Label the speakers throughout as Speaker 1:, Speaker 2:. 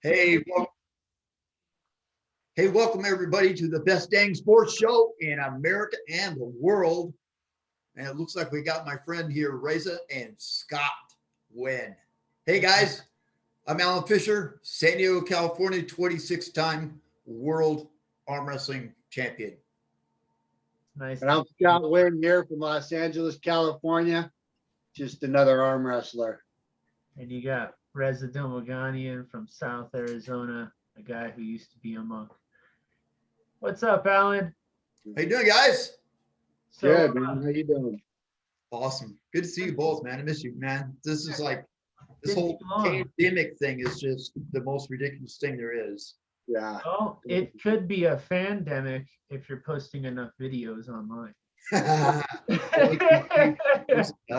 Speaker 1: Hey, welcome everybody to the best dang sports show in America and the world. And it looks like we got my friend here, Reza and Scott Wynn. Hey guys, I'm Alan Fisher, San Diego, California, 26-time world arm wrestling champion.
Speaker 2: Nice.
Speaker 3: And I'm Scott Wynn here from Los Angeles, California. Just another arm wrestler.
Speaker 2: And you got Reza Domaganian from South Arizona, a guy who used to be a monk. What's up, Alan?
Speaker 1: How you doing, guys?
Speaker 2: So,
Speaker 3: Good, man. How you doing?
Speaker 1: Awesome. Good to see you both, man. I miss you, man. This is like, this whole
Speaker 2: long.
Speaker 1: pandemic thing is just the most ridiculous thing there is.
Speaker 3: Yeah.
Speaker 2: Well, it could be a fandemic if you're posting enough videos online.
Speaker 1: I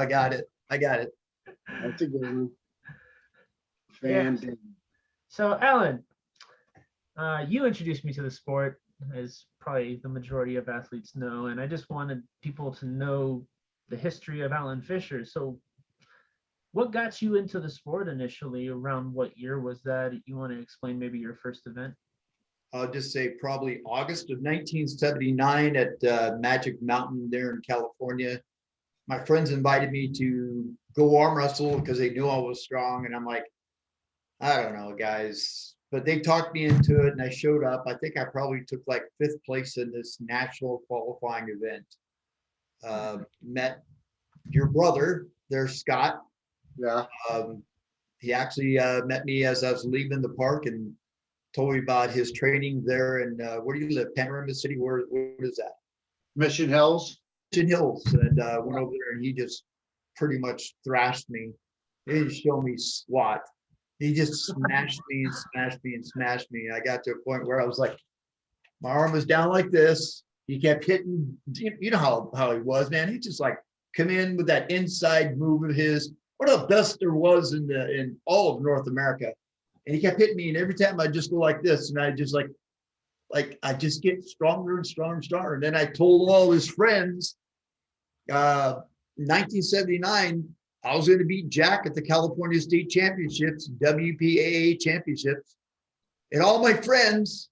Speaker 1: got it.
Speaker 3: That's a good one.
Speaker 2: Yeah.
Speaker 3: Fan.
Speaker 2: So, Alan, you introduced me to the sport, as probably the majority of athletes know, and I just wanted people to know the history of Alan Fisher. So, what got you into the sport initially? Around what year was that? You want to explain maybe your first event?
Speaker 1: I'll just say probably August of 1979 at Magic Mountain there in California. My friends invited me to go arm wrestle because they knew I was strong. And I'm like, I don't know, guys. But they talked me into it and I showed up. I think I probably took like 5th place in this national qualifying event. Met your brother there, Scott.
Speaker 3: Yeah.
Speaker 1: He actually met me as I was leaving the park and told me about his training there. And where do you live? Panorama City? What is that?
Speaker 3: Mission Hills.
Speaker 1: Mission Hills. And went over there and he just pretty much thrashed me. He didn't show me squat. He just smashed me and smashed me and smashed me. I got to a point where I was like, my arm was down like this. He kept hitting. You know how he was, man. He just like come in with that inside move of his. What the best there was in all of North America. And he kept hitting me. And every time I just go like this, and I just like I just get stronger and stronger and stronger. And then I told all his friends, 1979, I was going to beat Jack at the California State Championships, WPAA Championships. And all my friends,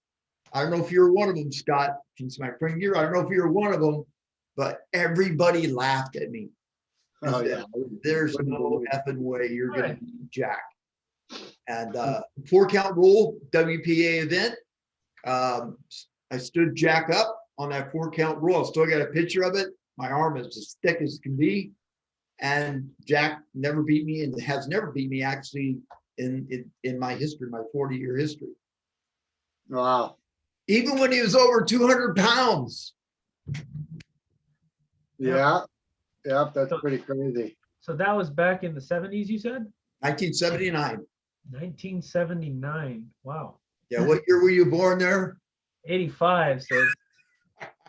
Speaker 1: I don't know if you're one of them, Scott, since my friend here, I don't know if you're one of them, but everybody laughed at me.
Speaker 3: Oh, yeah.
Speaker 1: There's no effing way you're going to beat Jack. And 4-count rule, WPA event. I stood Jack up on that 4-count rule. I still got a picture of it. My arm is as thick as can be. And Jack never beat me and has never beat me actually in my history, my 40-year history.
Speaker 3: Wow.
Speaker 1: Even when he was over 200 pounds.
Speaker 3: Yeah. Yep. That's pretty crazy.
Speaker 2: So that was back in the 70s, you said?
Speaker 1: 1979.
Speaker 2: 1979. Wow.
Speaker 1: Yeah, what year were you born there?
Speaker 2: 85. So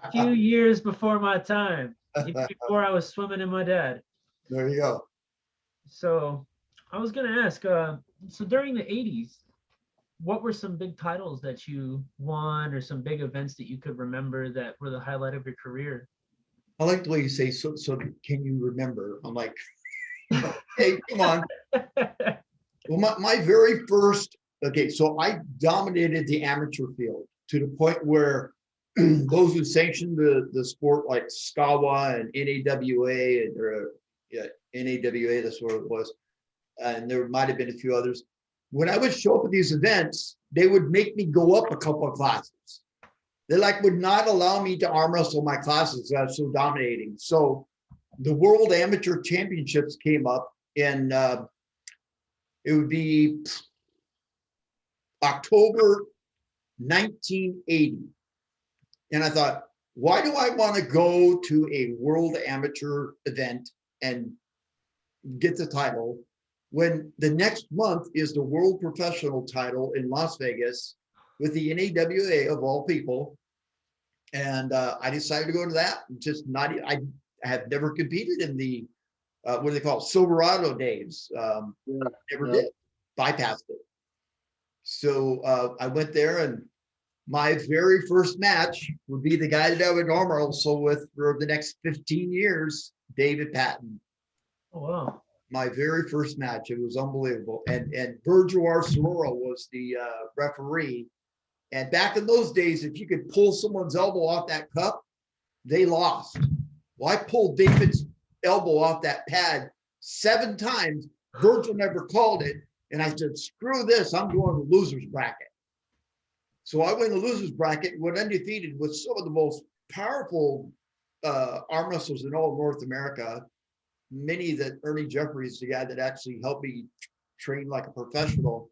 Speaker 2: a few years before my time, even before I was swimming in my dad.
Speaker 1: There you go.
Speaker 2: So I was going to ask, so during the 80s, what were some big titles that you won or some big events that you could remember that were the highlight of your career?
Speaker 1: I like the way you say, so can you remember? I'm like, hey, come on. Well, my very first, okay, so I dominated the amateur field to the point where those who sanctioned the sport, like SCAWA and NAWA, NAWA, that's what it was, and there might have been a few others. When I would show up at these events, they would make me go up a couple of classes. They would not allow me to arm wrestle my classes. I was so dominating. So the World Amateur Championships came up in, it would be October 1980. And I thought, why do I want to go to a World Amateur event and get the title when the next month is the World Professional title in Las Vegas with the NAWA of all people? And I decided to go to that. I have never competed in the, what do they call it? Silverado days. Never did, bypassed it. So I went there, and my very first match would be the guy that I would arm wrestle with for the next 15 years, David Patton.
Speaker 2: Oh, wow.
Speaker 1: my very first match. It was unbelievable. And Virgil Sororo was the referee. And back in those days, if you could pull someone's elbow off that cup, they lost. Well, I pulled David's elbow off that pad 7 times. Virgil never called it. And I said, screw this, I'm going to loser's bracket. So I went to loser's bracket, went undefeated with some of the most powerful arm wrestlers in all of North America. Many that Ernie Jeffries, the guy that actually helped me train like a professional,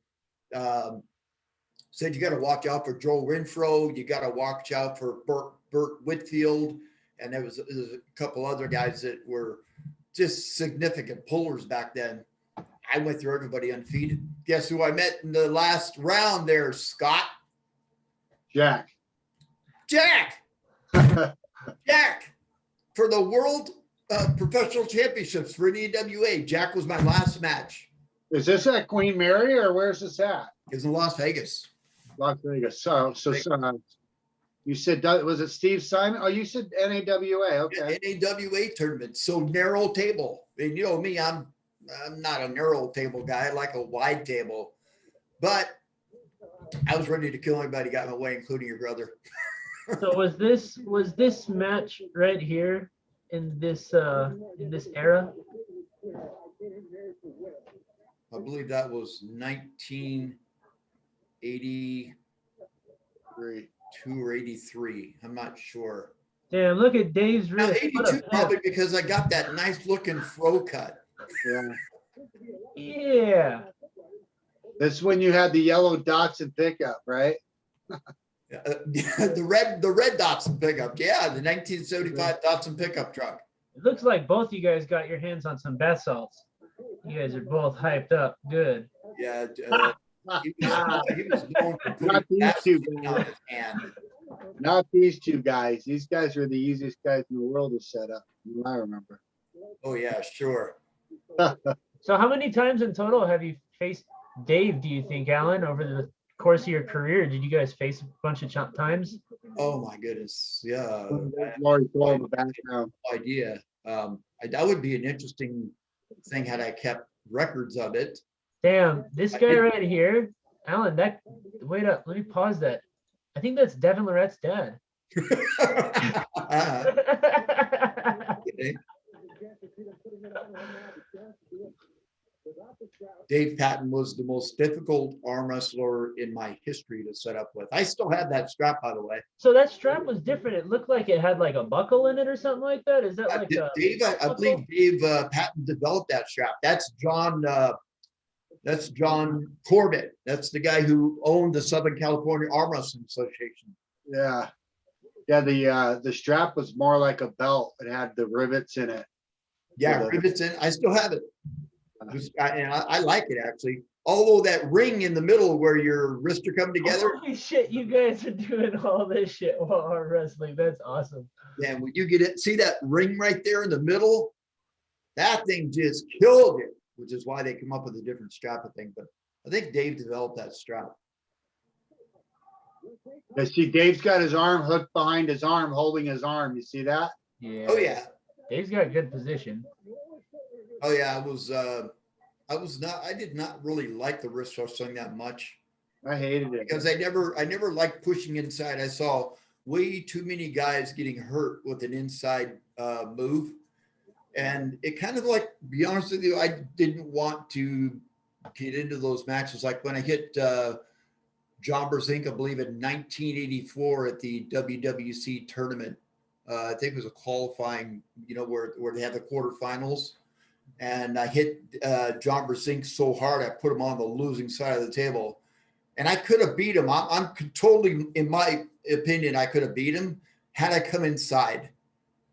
Speaker 1: said you got to watch out for Joe Renfro, you got to watch out for Burt Whitfield, and there was a couple other guys that were just significant pullers back then. I went through everybody undefeated. Guess who I met in the last round there, Scott?
Speaker 3: Jack.
Speaker 1: Jack for the World Professional Championships for NEWA. Jack was my last match.
Speaker 3: Is this at Queen Mary or where's this at?
Speaker 1: It was in Las Vegas.
Speaker 3: Las Vegas. So you said, was it Steve Simon? Oh, you said NAWA. Okay.
Speaker 1: NAWA tournament. So narrow table. And you know me, I'm not a narrow table guy. I like a wide table. But I was ready to kill anybody got in my way, including your brother.
Speaker 2: So was this match right here in this era?
Speaker 1: I believe that was 1982 or 83. I'm not sure.
Speaker 2: Damn, look at Dave's
Speaker 1: Now,
Speaker 2: wrist. What a
Speaker 1: 82 probably because I got that nice looking fro cut.
Speaker 3: Yeah.
Speaker 2: Yeah.
Speaker 3: That's when you had the yellow Datsun pickup, right?
Speaker 1: The red Datsun pickup. Yeah, the 1975 Datsun pickup truck.
Speaker 2: It looks like both you guys got your hands on some bath salts. You guys are both hyped up. Good.
Speaker 1: Yeah, he was known for
Speaker 3: Not
Speaker 1: putting
Speaker 3: these two
Speaker 1: gasoline
Speaker 3: guys.
Speaker 1: on his hand.
Speaker 3: Not these two guys. These guys are the easiest guys in the world to set up. I remember.
Speaker 1: Oh yeah, sure.
Speaker 2: So how many times in total have you faced Dave, do you think, Alan, over the course of your career? Did you guys face a bunch of times?
Speaker 1: Oh my goodness, yeah.
Speaker 3: Lori Flo in the background.
Speaker 1: No idea. That would be an interesting thing had I kept records of it.
Speaker 2: Damn, this guy right here, Alan, wait up, let me pause that. I think that's Devin Lorette's dad.
Speaker 1: Okay. Dave Patton was the most difficult arm wrestler in my history to set up with. I still have that strap, by the way.
Speaker 2: So that strap was different. It looked like it had like a buckle in it or something like that. Is that like
Speaker 1: Dave? I believe Dave Patton developed that strap. That's John Corbett. That's the guy who owned the Southern California Arm Wrestling Association.
Speaker 3: Yeah. Yeah, the strap was more like a belt. It had the rivets in it.
Speaker 1: Yeah, rivets in. I still have it. I like it actually. Although that ring in the middle where your wrists are coming together.
Speaker 2: Holy shit, you guys are doing all this shit while arm wrestling. That's awesome.
Speaker 1: Man, when you get it, see that ring right there in the middle? That thing just killed it, which is why they come up with a different strap, I think. But I think Dave developed that strap.
Speaker 3: You see, Dave's got his arm hooked behind his arm, holding his arm. You see that?
Speaker 2: Yeah.
Speaker 1: Oh yeah.
Speaker 2: Dave's got good position.
Speaker 1: Oh yeah, I did not really like the wrist wrestling that much.
Speaker 3: I hated it.
Speaker 1: Because I never liked pushing inside. I saw way too many guys getting hurt with an inside move. And it kind of like, to be honest with you, I didn't want to get into those matches. Like when I hit John Brzenk, I believe in 1984 at the WWC tournament. I think it was a qualifying, where they had the quarterfinals. And I hit John Brzenk so hard, I put him on the losing side of the table. And I could have beat him. I'm totally, in my opinion, I could have beat him had I come inside.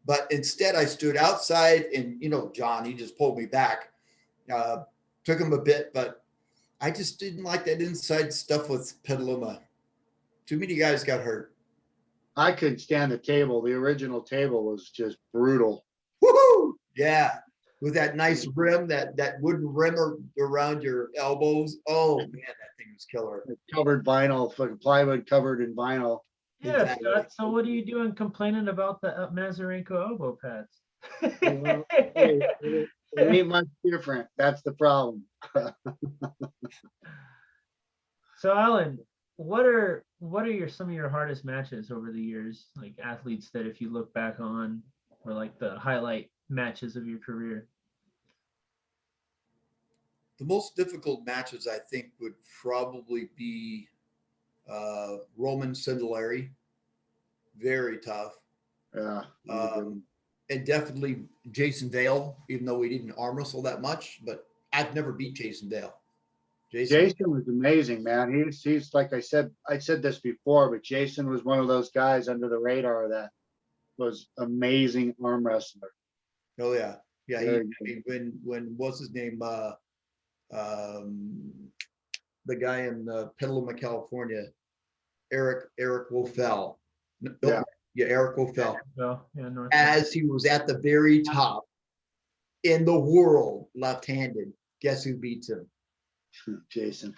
Speaker 1: But instead, I stood outside and, John, he just pulled me back. Took him a bit, but I just didn't like that inside stuff with Petaluma. Too many guys got hurt.
Speaker 3: I couldn't stand the table. The original table was just brutal.
Speaker 1: Woohoo! Yeah. With that nice rim, that wooden rim around your elbows. Oh man, that thing was killer.
Speaker 3: Covered vinyl, fucking plywood covered in vinyl.
Speaker 2: Yeah,
Speaker 1: Exactly.
Speaker 2: Scott. So what are you doing complaining about the Mazarenko elbow pads?
Speaker 3: It ain't much different. That's the problem.
Speaker 2: So Alan, what are some of your hardest matches over the years? Like athletes that if you look back on, or like the highlight matches of your career?
Speaker 1: The most difficult matches I think would probably be Roman Sindleri, very tough.
Speaker 3: Yeah.
Speaker 1: And definitely Jason Dale, even though we didn't arm wrestle that much, but I've never beat Jason Dale.
Speaker 3: Jason was amazing, man. He's like I said this before, but Jason was one of those guys under the radar that was amazing arm wrestler.
Speaker 1: Oh yeah. Yeah.
Speaker 3: Very
Speaker 1: When what's his name? The guy in Petaluma, California, Eric Wolfell.
Speaker 3: Yeah.
Speaker 1: Yeah, Eric Wolfell.
Speaker 2: Well, yeah, North.
Speaker 1: As he was at the very top in the world, left-handed. Guess who beats him?
Speaker 3: Jason.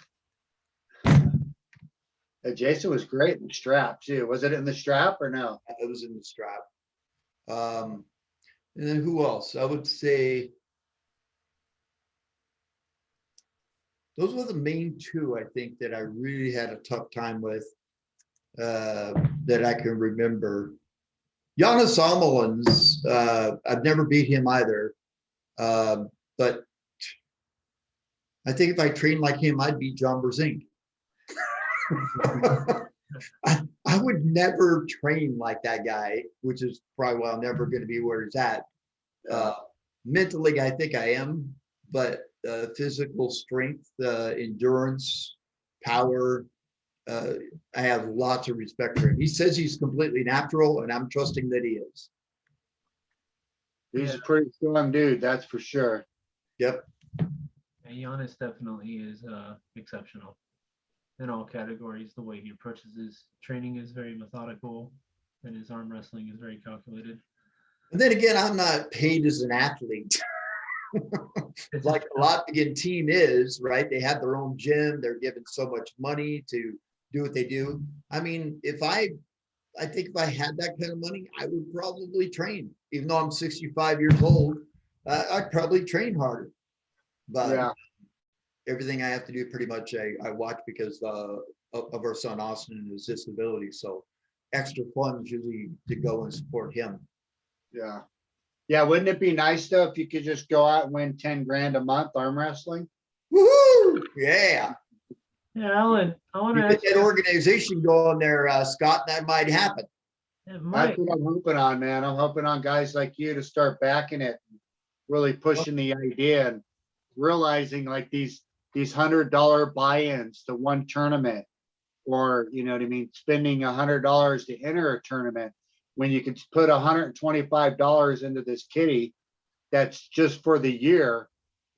Speaker 3: Jason was great in the strap too. Was it in the strap or no?
Speaker 1: It was in the strap. And then who else? I would say those were the main two, I think, that I really had a tough time with, that I can remember. Giannis Almelins, I've never beat him either. But I think if I trained like him, I'd beat John Brzezinski. I would never train like that guy, which is probably why I'm never going to be where he's at. Mentally, I think I am, but physical strength, endurance, power, I have lots of respect for him. He says he's completely natural, and I'm trusting that he is.
Speaker 3: He's a pretty strong dude, that's for sure.
Speaker 1: Yep.
Speaker 2: And Giannis definitely is exceptional in all categories. The way he approaches his training is very methodical, and his arm wrestling is very calculated.
Speaker 1: And then again, I'm not paid as an athlete. Like a lot again, team is, right? They have their own gym. They're given so much money to do what they do. I mean, I think if I had that kind of money, I would probably train. Even though I'm 65 years old, I'd probably train harder. But
Speaker 3: Yeah.
Speaker 1: everything I have to do pretty much I watch because of our son Austin and his disability. So extra funds usually to go and support him.
Speaker 3: Yeah. Yeah, wouldn't it be nice though if you could just go out and win 10 grand a month arm wrestling?
Speaker 1: Woohoo! Yeah.
Speaker 2: Yeah, Alan, I want
Speaker 1: You
Speaker 2: to
Speaker 1: get
Speaker 2: ask
Speaker 1: that
Speaker 2: you.
Speaker 1: organization going there, Scott, that might happen.
Speaker 2: It might.
Speaker 3: That's what I'm hoping on, man. I'm hoping on guys like you to start backing it, really pushing the idea and realizing like these $100 buy-ins to one tournament, or you know what I mean, spending $100 to enter a tournament when you could put $125 into this kitty that's just for the year.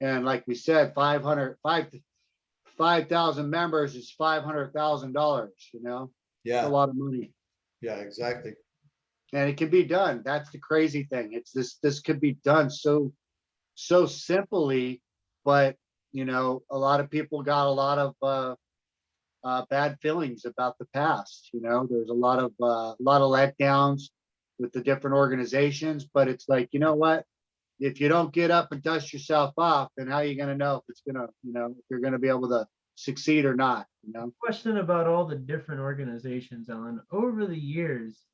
Speaker 3: And like we said, 5,000 members is $500,000, you know, it's a
Speaker 1: Yeah.
Speaker 3: lot of money.
Speaker 1: Yeah, exactly.
Speaker 3: And it can be done. That's the crazy thing. It's this could be done so simply, but you know, a lot of people got a lot of bad feelings about the past. You know, there's a lot of letdowns with the different organizations, but it's like, you know what? If you don't get up and dust yourself off, then how are you going to know if it's going to, you know, if you're going to be able to succeed or not, you know?
Speaker 2: Question about all the different organizations, Alan. Over the years,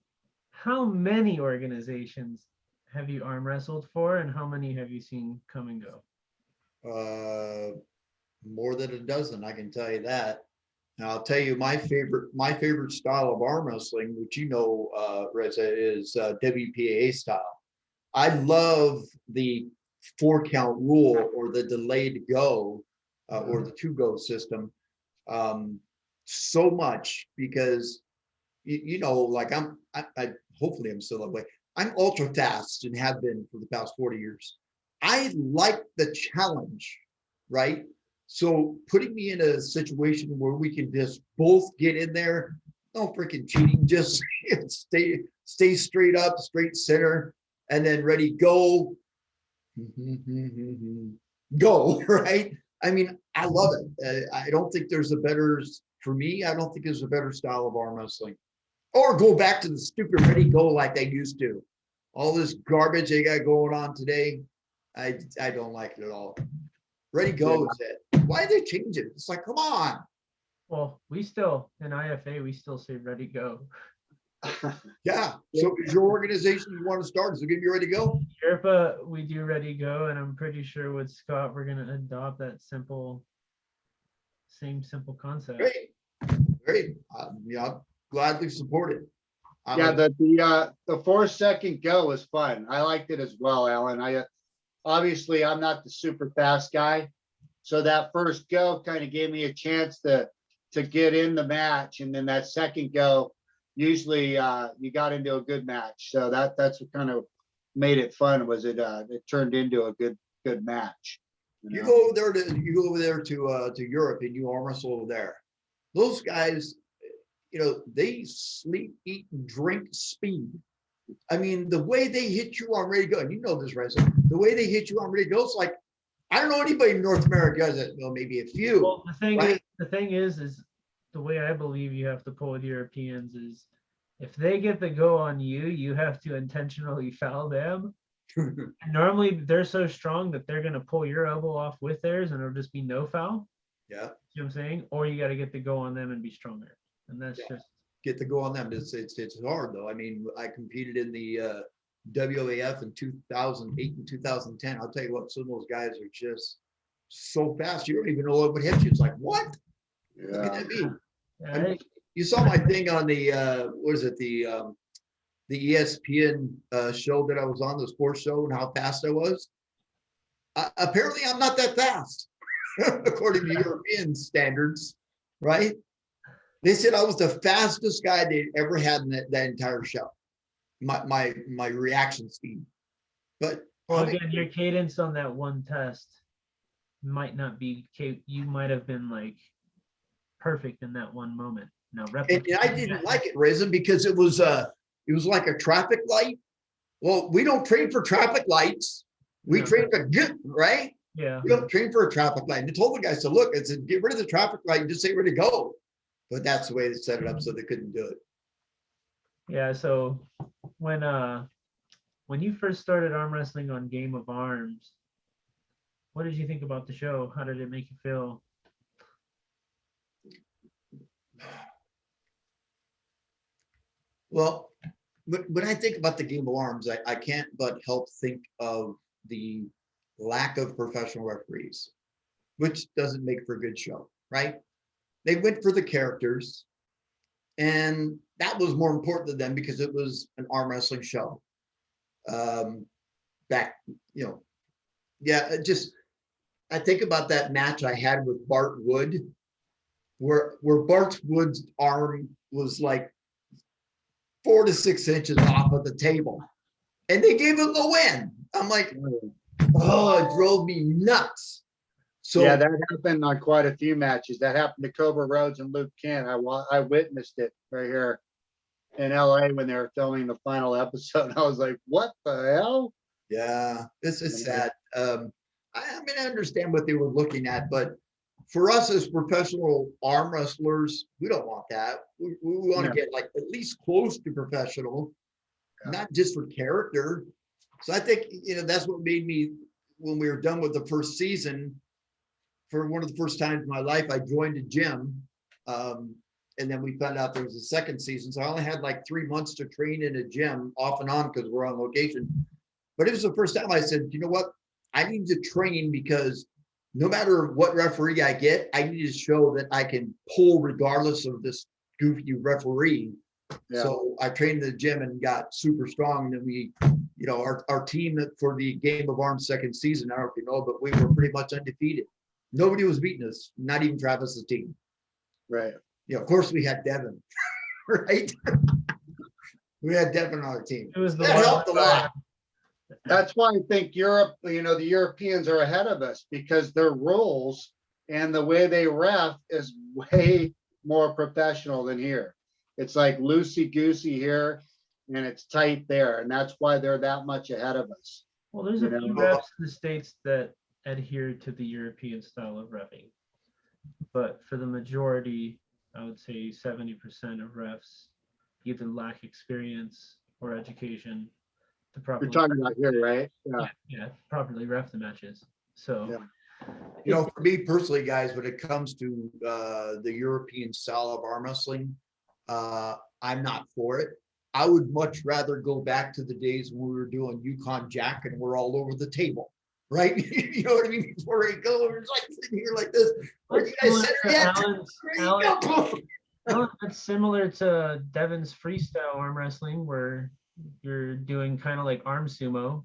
Speaker 2: how many organizations have you arm wrestled for, and how many have you seen come and go?
Speaker 1: More than a dozen, I can tell you that. Now I'll tell you my favorite style of arm wrestling, which you know, Reza, is WPAA style. I love the 4-count rule or the delayed go or the 2-go system so much because you know, like I hopefully I'm still that way. I'm ultra fast and have been for the past 40 years. I like the challenge, right? So putting me in a situation where we can just both get in there, no freaking cheating, just stay straight up, straight center, and then ready, go, go, right? I mean, I love it. I don't think there's a better, for me, I don't think there's a better style of arm wrestling. Or go back to the stupid ready go like they used to. All this garbage they got going on today. I don't like it at all. Ready, go is it. Why did they change it? It's like, come on.
Speaker 2: Well, we still, in IFA, we still say ready, go.
Speaker 1: Yeah. So is your organization you want to start? Is it gonna be ready to go?
Speaker 2: Europe, we do ready, go, and I'm pretty sure with Scott, we're gonna adopt that same simple concept.
Speaker 1: Great. Great. Yeah, I'll gladly support it.
Speaker 3: Yeah, the 4-second go was fun. I liked it as well, Alan. Obviously I'm not the super fast guy, so that first go kind of gave me a chance to get in the match, and then that second go, usually you got into a good match. So that's what kind of made it fun. Was it turned into a good match.
Speaker 1: You go over there to Europe and you arm wrestle over there. Those guys, they sleep, eat, and drink speed. I mean, the way they hit you on ready to go, and you know this, Reza, the way they hit you on ready to go, it's like, I don't know anybody in North America does it. Well, maybe a few.
Speaker 2: Well,
Speaker 1: right?
Speaker 2: the thing is the way I believe you have to pull with Europeans is if they get the go on you, you have to intentionally foul them. And normally they're so strong that they're gonna pull your elbow off with theirs and it'll just be no foul.
Speaker 1: Yeah.
Speaker 2: You know what I'm saying? Or you got to get the go on them and be stronger. And that's just
Speaker 1: Get to go on them. It's hard though. I mean, I competed in the WAF in 2008 and 2010. I'll tell you what, some of those guys are just so fast. You don't even know what would hit you. It's like, what? Look at that be.
Speaker 2: yeah,
Speaker 1: I mean, you saw my thing on the what is it, the ESPN show that I was on, the sports show, and how fast I was. Apparently, I'm not that fast, according to European standards, right? They said I was the fastest guy they'd ever had in that entire show. My reaction speed, but
Speaker 2: well, again, your cadence on that one test might not be. You might have been like perfect in that one moment. No,
Speaker 1: and I didn't like it, Raisin, because it was like a traffic light. Well, we don't train for traffic lights. We train for good, right?
Speaker 2: Yeah.
Speaker 1: We don't train for a traffic light. And they told the guys to look. I said, get rid of the traffic light and just say where to go. But that's the way they set it up, so they couldn't do it.
Speaker 2: Yeah. So when you first started arm wrestling on Game of Arms, what did you think about the show? How did it make you feel?
Speaker 1: Well, when I think about the Game of Arms, I can't but help think of the lack of professional referees, which doesn't make for a good show, right? They went for the characters, and that was more important to them because it was an arm wrestling show. I think about that match I had with Bart Wood, where Bart Wood's arm was like 4 to 6 inches off of the table, and they gave him the win. I'm like, oh, it drove me nuts. So
Speaker 3: yeah, that happened on quite a few matches. That happened to Cobra Rhodes and Luke Kent. I witnessed it right here in LA when they were filming the final episode. I was like, what the hell?
Speaker 1: Yeah, this is sad. I mean, I understand what they were looking at, but for us as professional arm wrestlers, we don't want that. We want to get like at least close to professional, not just for character. So I think, that's what made me, when we were done with the first season, for one of the first times in my life, I joined a gym. And then we found out there was a second season. So I only had like 3 months to train in a gym off and on because we're on location. But it was the first time I said, you know what? I need to train because no matter what referee I get, I need to show that I can pull regardless of this goofy referee. Yeah. So I trained in the gym and got super strong. And then we, our team for the Game of Arms second season, I don't know if you know, but we were pretty much undefeated. Nobody was beating us, not even Travis's team.
Speaker 3: Right.
Speaker 1: Of course we had Devin, right? We had Devin on our team.
Speaker 2: It was
Speaker 1: that helped a lot.
Speaker 3: That's why I think Europe, the Europeans are ahead of us because their rules and the way they ref is way more professional than here. It's like loosey-goosey here and it's tight there. And that's why they're that much ahead of us.
Speaker 2: Well, there's a few refs in the States that adhere to the European style of reffing. But for the majority, I would say 70% of refs either lack experience or education to
Speaker 3: You're
Speaker 2: properly
Speaker 3: talking about here, right? Yeah.
Speaker 2: yeah, properly ref the matches. So
Speaker 3: Yeah.
Speaker 1: You know, for me personally, guys, when it comes to the European style of arm wrestling, I'm not for it. I would much rather go back to the days when we were doing Yukon Jack and we're all over the table, right? You know what I mean? Before we go, we're just like sitting here like this. Are you guys center yet? There you go.
Speaker 2: That's similar to Devin's freestyle arm wrestling, where you're doing kind of like arm sumo,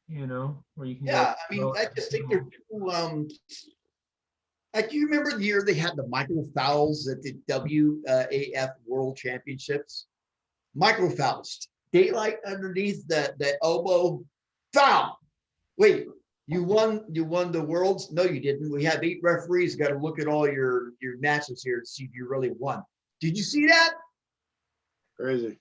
Speaker 2: you know, where you can
Speaker 1: Yeah,
Speaker 2: go.
Speaker 1: I mean, I just think they're too, like, you remember the year they had the micro fowls at the WAF World Championships? Micro fouls, daylight underneath the elbow, foul. Wait, you won the worlds? No, you didn't. We have 8 referees. Got to look at all your matches here to see if you really won. Did you see that?
Speaker 3: Crazy.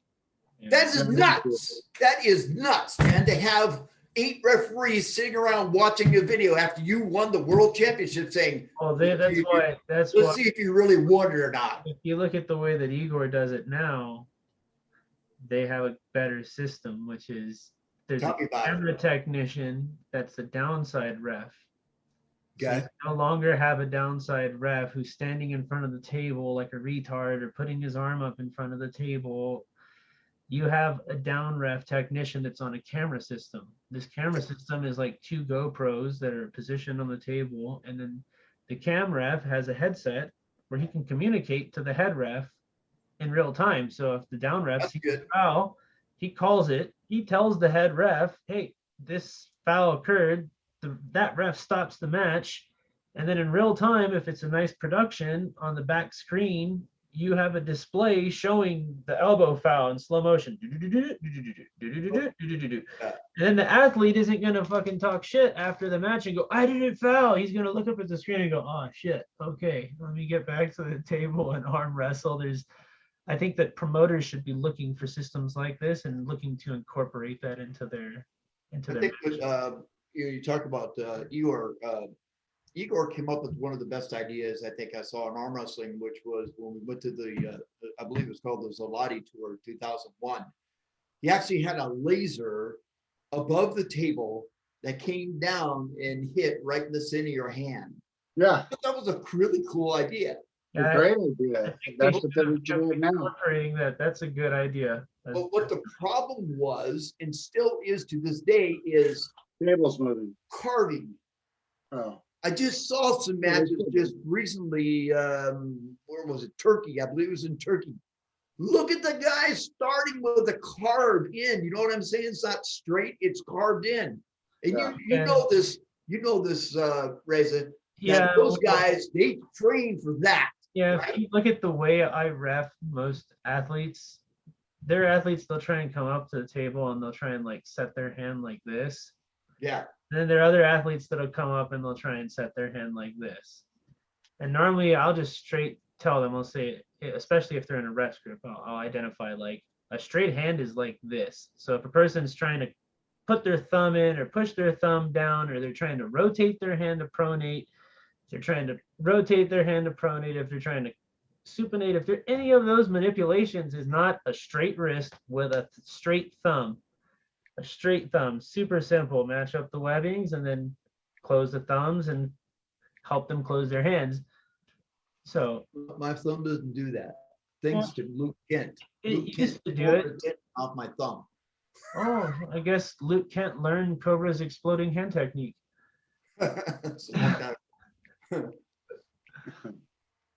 Speaker 2: Yeah.
Speaker 1: That is nuts. That is nuts, man. To have 8 referees sitting around watching a video after you won the world championship saying,
Speaker 2: Oh, that's why. That's
Speaker 1: let's
Speaker 2: why.
Speaker 1: see if you really won it or not.
Speaker 2: If you look at the way that Igor does it now, they have a better system, which is there's
Speaker 1: Tell
Speaker 2: a
Speaker 1: me about it.
Speaker 2: camera technician that's the downside ref. So
Speaker 1: Okay.
Speaker 2: you no longer have a downside ref who's standing in front of the table like a retard or putting his arm up in front of the table. You have a down ref technician that's on a camera system. This camera system is like 2 GoPros that are positioned on the table, and then the cam ref has a headset where he can communicate to the head ref in real time. So if the down ref
Speaker 1: That's
Speaker 2: sees
Speaker 1: good.
Speaker 2: a foul, he calls it. He tells the head ref, "Hey, this foul occurred." That ref stops the match, and then in real time, if it's a nice production on the back screen, you have a display showing the elbow foul in slow motion. And then the athlete isn't gonna fucking talk shit after the match and go, "I didn't foul." He's gonna look up at the screen and go, "Oh shit, okay, let me get back to the table and arm wrestle." I think that promoters should be looking for systems like this and looking to incorporate that into their
Speaker 1: I think
Speaker 2: matches.
Speaker 1: that, you talk about Igor. Igor came up with one of the best ideas I think I saw in arm wrestling, which was when we went to the, I believe it was called the Zalati Tour 2001. He actually had a laser above the table that came down and hit right in the center of your hand.
Speaker 3: Yeah,
Speaker 1: But that was a really cool idea.
Speaker 3: a
Speaker 2: Yeah,
Speaker 3: great
Speaker 2: I
Speaker 3: idea.
Speaker 2: think
Speaker 3: That's
Speaker 2: they
Speaker 3: the thing we
Speaker 2: should
Speaker 3: should do
Speaker 2: be
Speaker 3: now.
Speaker 2: incorporating that. That's a good idea.
Speaker 1: But what the problem was, and still is to this day, is
Speaker 3: Table's moving.
Speaker 1: carving.
Speaker 3: Oh,
Speaker 1: I just saw some matches just recently. Where was it? Turkey. I believe it was in Turkey. Look at the guy starting with a carved in. You know what I'm saying? It's not straight, it's carved in. And
Speaker 3: Yeah.
Speaker 1: you know this, Reza,
Speaker 2: Yeah,
Speaker 1: that those guys, they train for that.
Speaker 2: yeah.
Speaker 1: right?
Speaker 2: If you look at the way I ref most athletes, they're athletes, they'll try and come up to the table and they'll try and like set their hand like this.
Speaker 1: Yeah.
Speaker 2: And then there are other athletes that'll come up and they'll try and set their hand like this. And normally I'll just straight tell them, I'll say, especially if they're in a refs group, I'll identify like a straight hand is like this. So if a person's trying to put their thumb in or push their thumb down, or they're trying to rotate their hand to pronate, they're trying to rotate their hand to pronate, if they're trying to supinate, if there any of those manipulations is not a straight wrist with a straight thumb. A straight thumb, super simple. Match up the webbings and then close the thumbs and help them close their hands. So
Speaker 1: My thumb doesn't do that. Thanks to Luke Kent. Luke
Speaker 2: it
Speaker 1: Kent
Speaker 2: used to do it.
Speaker 1: off my thumb.
Speaker 2: Oh, I guess Luke Kent learned Cobra's exploding hand technique.
Speaker 1: It's a long time.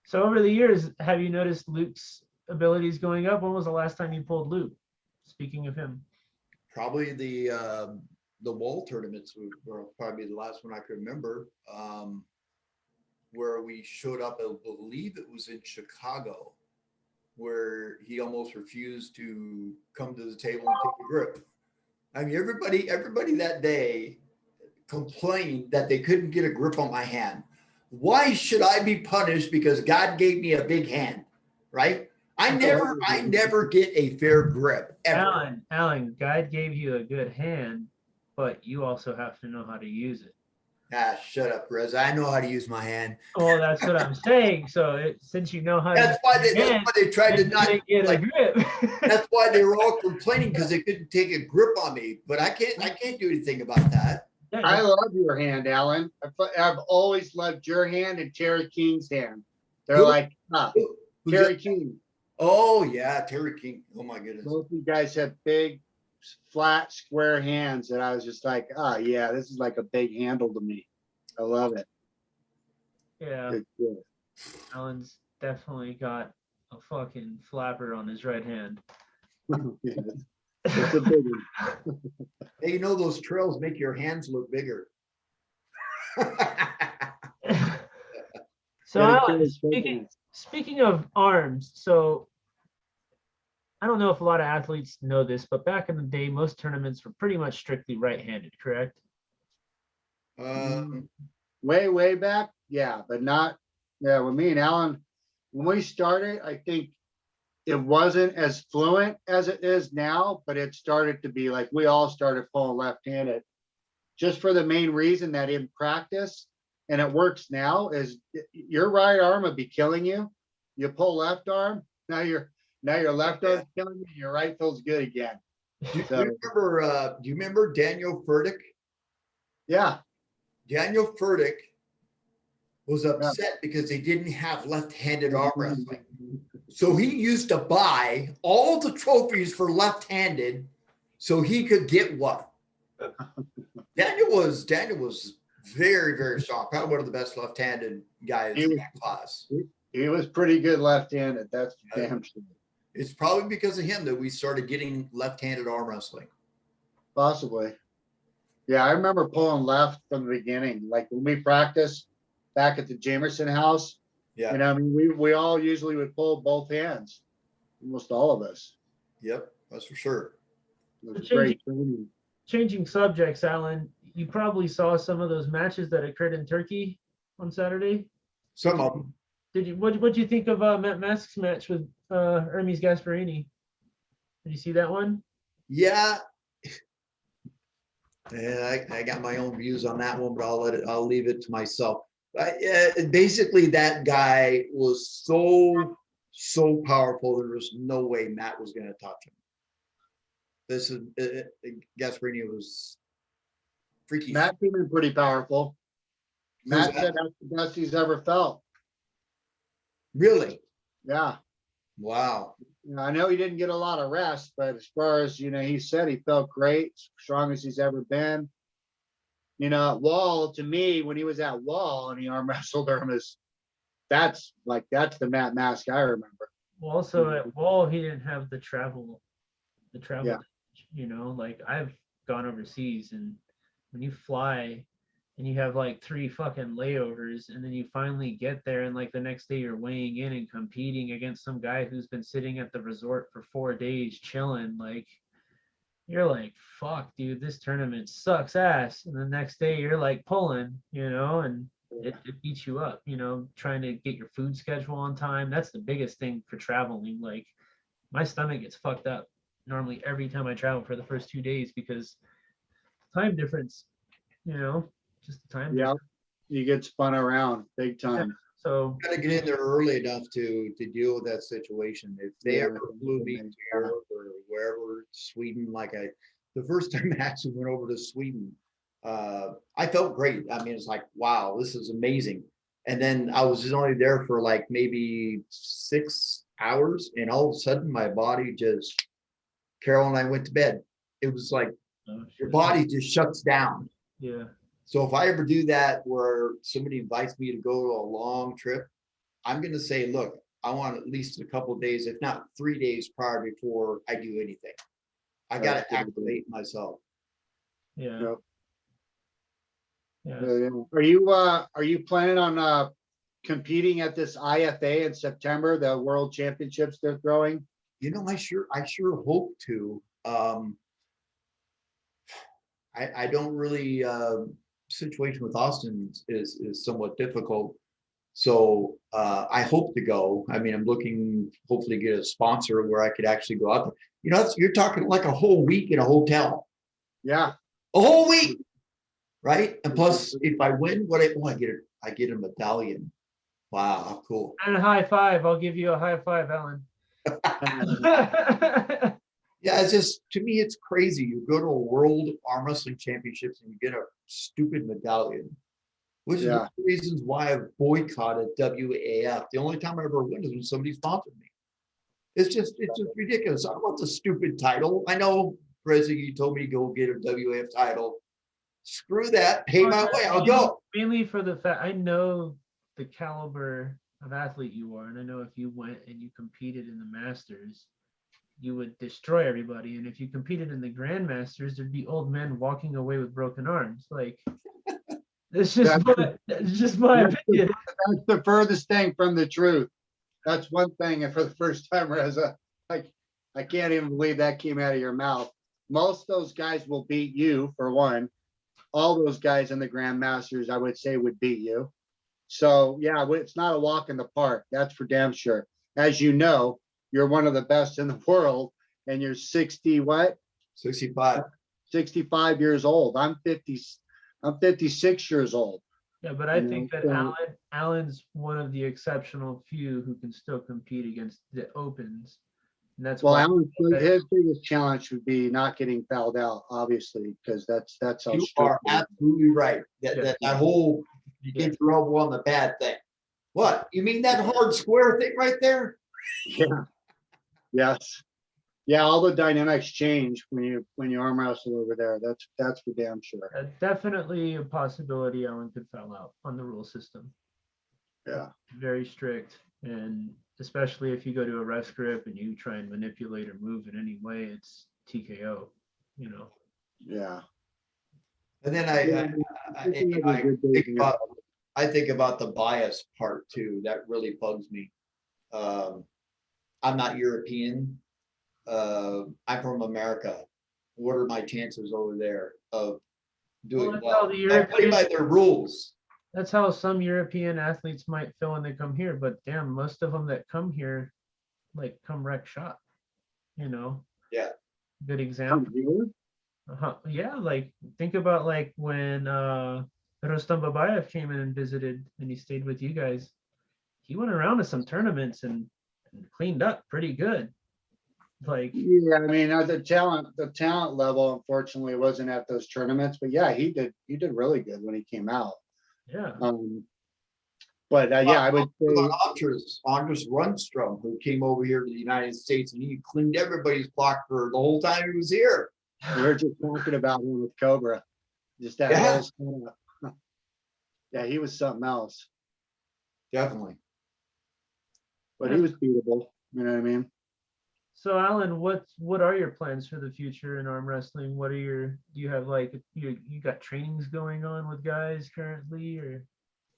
Speaker 2: So over the years, have you noticed Luke's abilities going up? When was the last time you pulled Luke? Speaking of him.
Speaker 1: Probably the wall tournaments were probably the last one I could remember, where we showed up. I believe it was in Chicago, where he almost refused to come to the table and take a grip. I mean, everybody that day complained that they couldn't get a grip on my hand. Why should I be punished because God gave me a big hand, right? I never get a fair grip ever.
Speaker 2: Alan, God gave you a good hand, but you also have to know how to use it.
Speaker 1: Ah, shut up, Reza. I know how to use my hand.
Speaker 2: Well, that's what I'm saying. So since you know how to
Speaker 1: That's why
Speaker 2: use your hand,
Speaker 1: they tried to
Speaker 2: then you
Speaker 1: not
Speaker 2: may get a
Speaker 1: like.
Speaker 2: grip.
Speaker 1: That's why they were all complaining because they couldn't take a grip on me. But I can't do anything about that.
Speaker 2: Yeah,
Speaker 3: I love your hand, Alan. I've always loved your hand and Terry King's hand. They're
Speaker 1: Who?
Speaker 3: like,
Speaker 1: Who's
Speaker 3: Terry
Speaker 1: that?
Speaker 3: King.
Speaker 1: Oh yeah, Terry King. Oh my goodness.
Speaker 3: Both of you guys have big, flat, square hands. And I was just like, yeah, this is like a big handle to me. I love it.
Speaker 2: yeah.
Speaker 3: It's good.
Speaker 2: Alan's definitely got a fucking flapper on his right hand.
Speaker 3: Yeah, it's a big one.
Speaker 1: Hey, you know those trails make your hands look bigger.
Speaker 2: So
Speaker 3: Gotta
Speaker 2: Alan,
Speaker 3: kill his companies.
Speaker 2: speaking of arms, so I don't know if a lot of athletes know this, but back in the day, most tournaments were pretty much strictly right-handed, correct?
Speaker 3: Way back, yeah, but not, yeah, with me and Alan, when we started, I think it wasn't as fluent as it is now, but it started to be like, we all started pulling left-handed. Just for the main reason that in practice, and it works now, is your right arm would be killing you. You pull left arm, now your left arm's killing you, and your right feels good again.
Speaker 1: Do
Speaker 3: So,
Speaker 1: you remember Daniel Furtick?
Speaker 3: yeah,
Speaker 1: Daniel Furtick was upset because they didn't have left-handed arm wrestling. So he used to buy all the trophies for left-handed so he could get one. Daniel was very, very strong. Probably one of the best left-handed guys in that class.
Speaker 3: He was pretty good left-handed. That's damn sure.
Speaker 1: It's probably because of him that we started getting left-handed arm wrestling.
Speaker 3: Possibly. Yeah, I remember pulling left from the beginning. Like when we practiced back at the Jamerson house,
Speaker 1: Yeah.
Speaker 3: you know, I mean, we all usually would pull both hands. Almost all of us.
Speaker 1: Yep, that's for sure.
Speaker 3: It was great training.
Speaker 2: Changing subjects, Alan, you probably saw some of those matches that occurred in Turkey on Saturday.
Speaker 1: Some of them.
Speaker 2: Did you? What'd you think of Matt Mask's match with Hermes Gasparini? Did you see that one?
Speaker 1: Yeah. And I got my own views on that one, but I'll leave it to myself. Basically, that guy was so powerful. There was no way Matt was going to touch him. This is Gasparini was freaky.
Speaker 3: Matt came in pretty powerful. Matt said that's the best he's ever felt.
Speaker 1: Really?
Speaker 3: Yeah.
Speaker 1: Wow.
Speaker 3: You know, I know he didn't get a lot of rest, but as far as, you know, he said he felt great, strong as he's ever been. You know, at Wall, to me, when he was at Wall and he arm wrestled him, that's the Matt Mask I remember.
Speaker 2: Well, also at Wall, he didn't have the travel.
Speaker 3: Yeah.
Speaker 2: You know, like I've gone overseas, and when you fly and you have like 3 fucking layovers, and then you finally get there, and like the next day you're weighing in and competing against some guy who's been sitting at the resort for 4 days chilling, like you're like, fuck, dude, this tournament sucks ass. And the next day you're like pulling, you know, and it beats you up, you know, trying to get your food schedule on time. That's the biggest thing for traveling. Like my stomach gets fucked up normally every time I travel for the first 2 days because time difference, you know, just the time
Speaker 3: Yeah.
Speaker 2: difference.
Speaker 3: You get spun around big time.
Speaker 2: So
Speaker 1: Got to get in there early enough to deal with that situation. If they
Speaker 3: Yeah.
Speaker 1: ever flew me to Europe or wherever, Sweden, the first time I actually went over to Sweden, I felt great. I mean, it's like, wow, this is amazing. And then I was just only there for like maybe 6 hours, and all of a sudden my body just, Carol and I went to bed. It was like your body just shuts down.
Speaker 2: yeah.
Speaker 1: So if I ever do that where somebody invites me to go to a long trip, I'm going to say, look, I want at least a couple of days, if not 3 days prior before I do anything. I got to activate myself.
Speaker 2: Yeah.
Speaker 3: Yep.
Speaker 2: Yeah.
Speaker 3: Are you planning on competing at this IFA in September, the World Championships they're throwing?
Speaker 1: You know, I sure hope to. I don't really, situation with Austin is somewhat difficult. So I hope to go. I mean, I'm looking hopefully get a sponsor where I could actually go out there. You know, you're talking like a whole week in a hotel.
Speaker 3: Yeah.
Speaker 1: A whole week. right? And plus, if I win, I get a medallion. Wow, how cool.
Speaker 2: And a high five. I'll give you a high five, Alan.
Speaker 1: Yeah, it's just, to me, it's crazy. You go to a world arm wrestling championships and you get a stupid medallion, which is one
Speaker 3: Yeah.
Speaker 1: of the reasons why I've boycotted WAF. The only time I ever win is when somebody sponsored me. It's just ridiculous. I don't want the stupid title. I know, Prezzy, you told me to go get a WAF title. Screw that. Pay my way. I'll go.
Speaker 2: Mainly for the fact I know the caliber of athlete you are, and I know if you went and you competed in the Masters, you would destroy everybody. And if you competed in the Grandmasters, there'd be old men walking away with broken arms. Like, it's just my opinion.
Speaker 3: That's the furthest thing from the truth. That's one thing. And for the first time, I can't even believe that came out of your mouth. Most of those guys will beat you, for one. All those guys in the Grandmasters, I would say, would beat you. So yeah, it's not a walk in the park. That's for damn sure. As you know, you're one of the best in the world, and you're 60 what?
Speaker 1: 65.
Speaker 3: 65 years old. I'm 56 years old.
Speaker 2: Yeah, but I think that Alan's one of the exceptional few who can still compete against the opens. And that's
Speaker 3: Well,
Speaker 2: why
Speaker 3: his biggest challenge would be not getting fouled out, obviously, because that's how
Speaker 1: You
Speaker 3: strict
Speaker 1: are
Speaker 3: it is.
Speaker 1: absolutely right. That whole, you get your elbow on the bad thing. What? You mean that hard square thing right there?
Speaker 3: Yeah. Yes. Yeah, all the dynamics change when you arm wrestle over there. That's for damn sure.
Speaker 2: definitely a possibility Alan could foul out on the rule system.
Speaker 3: Yeah.
Speaker 2: Very strict, and especially if you go to a rest grip and you try and manipulate or move in any way, it's TKO. You know.
Speaker 3: Yeah.
Speaker 1: And then I think about the bias part too. That really bugs me. I'm not European. I'm from America. What are my chances over there of doing well? I play by their rules.
Speaker 2: That's how some European athletes might feel when they come here, but damn, most of them that come here, like, come wreck shop, you know?
Speaker 1: Yeah.
Speaker 2: Good example. Yeah, like, think about like when Rustam Babayev came in and visited and he stayed with you guys. He went around to some tournaments and cleaned up pretty good. Like,
Speaker 3: yeah, I mean, the talent level, unfortunately, wasn't at those tournaments, but yeah, he did really good when he came out.
Speaker 2: yeah.
Speaker 3: But yeah, I would say
Speaker 1: Anders Rundstrom, who came over here to the United States and he cleaned everybody's block for the whole time he was here.
Speaker 3: we were just talking about him with Cobra. Just that whole yeah, he was something else.
Speaker 1: Definitely.
Speaker 3: But he was beatable. You know what I mean?
Speaker 2: So Alan, what are your plans for the future in arm wrestling? Do you have like you got trainings going on with guys currently, or?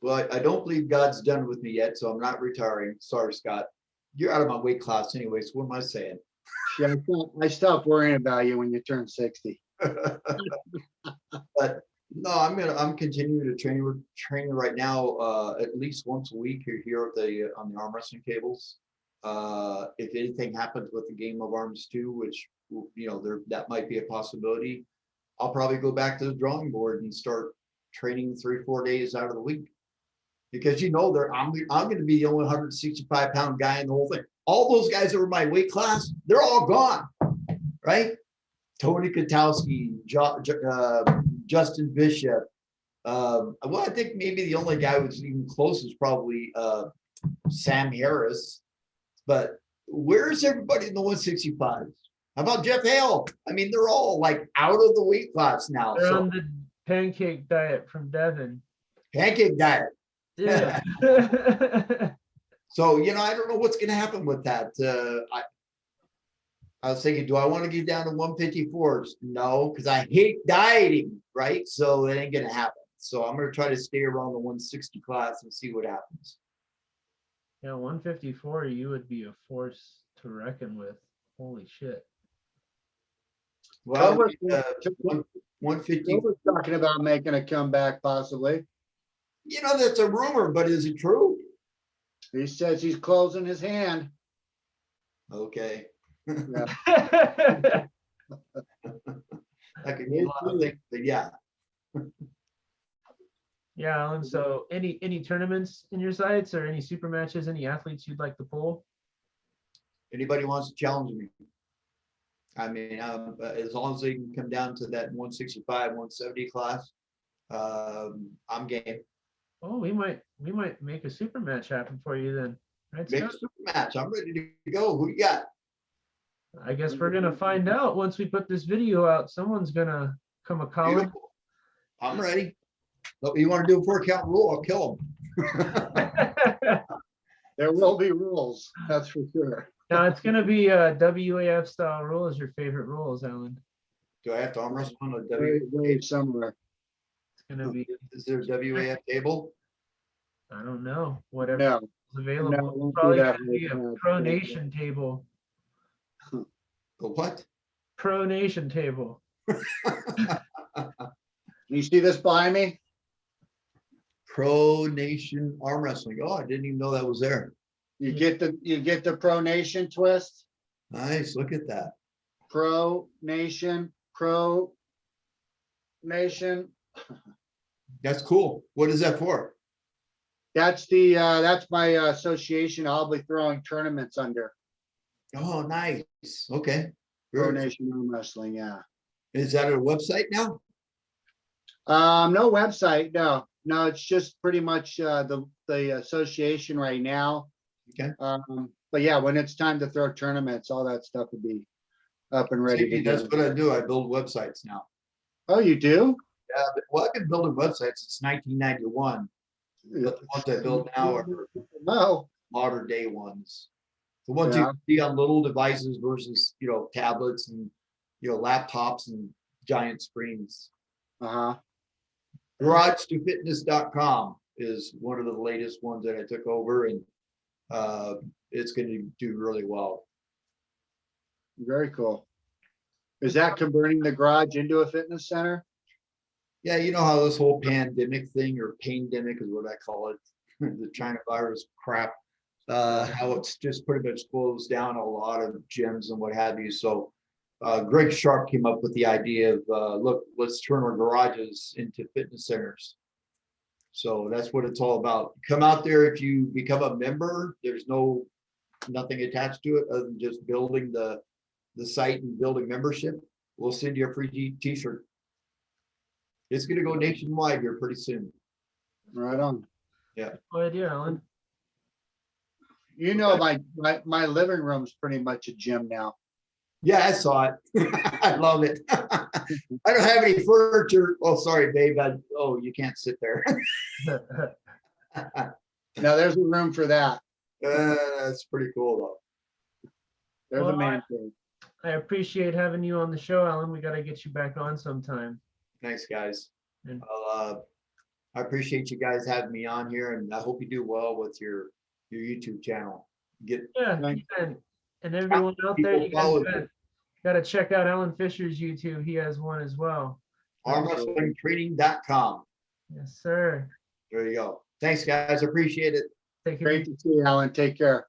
Speaker 1: Well, I don't believe God's done with me yet, so I'm not retiring. Sorry, Scott. You're out of my weight class anyway, so what am I saying?
Speaker 3: Yeah, I stopped worrying about you when you turned 60.
Speaker 1: But no, I'm continuing to train right now at least once a week here at on the arm wrestling tables. If anything happens with the game of arms too, which that might be a possibility, I'll probably go back to the drawing board and start training 3-4 days out of the week. Because I'm going to be the only 165-pound guy in the whole thing. All those guys that were my weight class, they're all gone, right? Tony Kotowski, Justin Bishop. Well, I think maybe the only guy who's even close is probably Sam Harris. But where's everybody in the 165s? How about Jeff Hale? I mean, they're all like out of the weight class now.
Speaker 2: They're on the pancake diet from Devin.
Speaker 1: Pancake diet.
Speaker 2: Yeah.
Speaker 1: So, I don't know what's going to happen with that. I was thinking, do I want to get down to 154s? No, because I hate dieting, right? So it ain't going to happen. So I'm going to try to stay around the 160 class and see what happens.
Speaker 2: Yeah, 154, you would be a force to reckon with. Holy shit.
Speaker 1: Well, 150.
Speaker 3: We're talking about making a comeback, possibly.
Speaker 1: That's a rumor, but is it true?
Speaker 3: He says he's closing his hand.
Speaker 1: Okay.
Speaker 3: Yeah.
Speaker 1: That could mean a lot of things, but yeah.
Speaker 2: Yeah, Alan. So any tournaments in your sights or any super matches, any athletes you'd like to pull?
Speaker 1: Anybody wants to challenge me? I mean, as long as they can come down to that 165, 170 class, I'm game.
Speaker 2: Oh, we might make a super match happen for you then. Right,
Speaker 1: Make a
Speaker 2: Scott?
Speaker 1: super match. I'm ready to go. Who you got?
Speaker 2: I guess we're gonna find out once we put this video out. Someone's gonna come a calling.
Speaker 1: Beautiful. I'm ready. But you want to do a 4 count rule? I'll kill them.
Speaker 3: There will be rules, that's for sure.
Speaker 2: Now it's gonna be a WAF style rule. Is your favorite rules, Alan?
Speaker 1: Do I have to arm wrestle on a
Speaker 3: Way, way somewhere.
Speaker 2: It's gonna be.
Speaker 1: Is there a WAF table?
Speaker 2: I don't know. Whatever
Speaker 3: No,
Speaker 2: is available.
Speaker 3: no,
Speaker 2: It's
Speaker 3: won't do
Speaker 2: probably
Speaker 3: that
Speaker 2: gonna be a
Speaker 3: with,
Speaker 2: pronation table.
Speaker 1: The what?
Speaker 2: Pronation table.
Speaker 3: you see this behind me?
Speaker 1: Pro Nation arm wrestling. Oh, I didn't even know that was there.
Speaker 3: You get the pronation twist,
Speaker 1: Nice. Look at that.
Speaker 3: pronation.
Speaker 1: That's cool. What is that for?
Speaker 3: That's my association I'll be throwing tournaments under.
Speaker 1: Oh, nice. Okay. Very-
Speaker 3: Pronation arm wrestling, yeah.
Speaker 1: Is that a website now?
Speaker 3: No website, no, it's just pretty much the association right now.
Speaker 1: Okay.
Speaker 3: But yeah, when it's time to throw tournaments, all that stuff would be up and ready to
Speaker 1: That's
Speaker 3: go.
Speaker 1: what I do. I build websites now.
Speaker 3: Oh, you do?
Speaker 1: Yeah, well, I've been building websites since 1991. But the ones I build now are
Speaker 3: No,
Speaker 1: modern day ones. The ones
Speaker 3: Yeah.
Speaker 1: you see on little devices versus, tablets and, laptops and giant screens.
Speaker 3: uh-huh,
Speaker 1: GarageToFitness.com is one of the latest ones that I took over, and it's going to do really well.
Speaker 3: very cool. Is that converting the garage into a fitness center?
Speaker 1: Yeah, you know how this whole pandemic thing, or pandemic is what I call it, the China virus crap, how it's just pretty much closed down a lot of gyms and what have you. So Greg Sharp came up with the idea of, look, let's turn our garages into fitness centers. So that's what it's all about. Come out there. If you become a member, there's nothing attached to it other than just building the site and building membership. We'll send you a free t-shirt. It's going to go nationwide here pretty soon.
Speaker 3: Right on.
Speaker 2: Good idea, Alan.
Speaker 3: You know, my living room's pretty much a gym now.
Speaker 1: Yeah, I saw it. I love it. I don't have any furniture. Oh, sorry, babe. You can't sit there.
Speaker 3: Now there's a room for that.
Speaker 1: That's pretty cool, though.
Speaker 3: There's
Speaker 2: Well,
Speaker 3: a man cave.
Speaker 2: I appreciate having you on the show, Alan. We got to get you back on sometime.
Speaker 1: Thanks, guys.
Speaker 2: And-
Speaker 1: I appreciate you guys having me on here, and I hope you do well with your YouTube channel.
Speaker 2: Yeah,
Speaker 3: Thank
Speaker 2: and everyone out there, you
Speaker 1: People follow
Speaker 2: guys got to check out Alan Fisher's YouTube. He has one as well.
Speaker 1: armwrestlingtraining.com.
Speaker 2: Yes, sir.
Speaker 1: There you go. Thanks, guys. Appreciate it.
Speaker 2: Take care.
Speaker 3: Great to see you, Alan. Take care.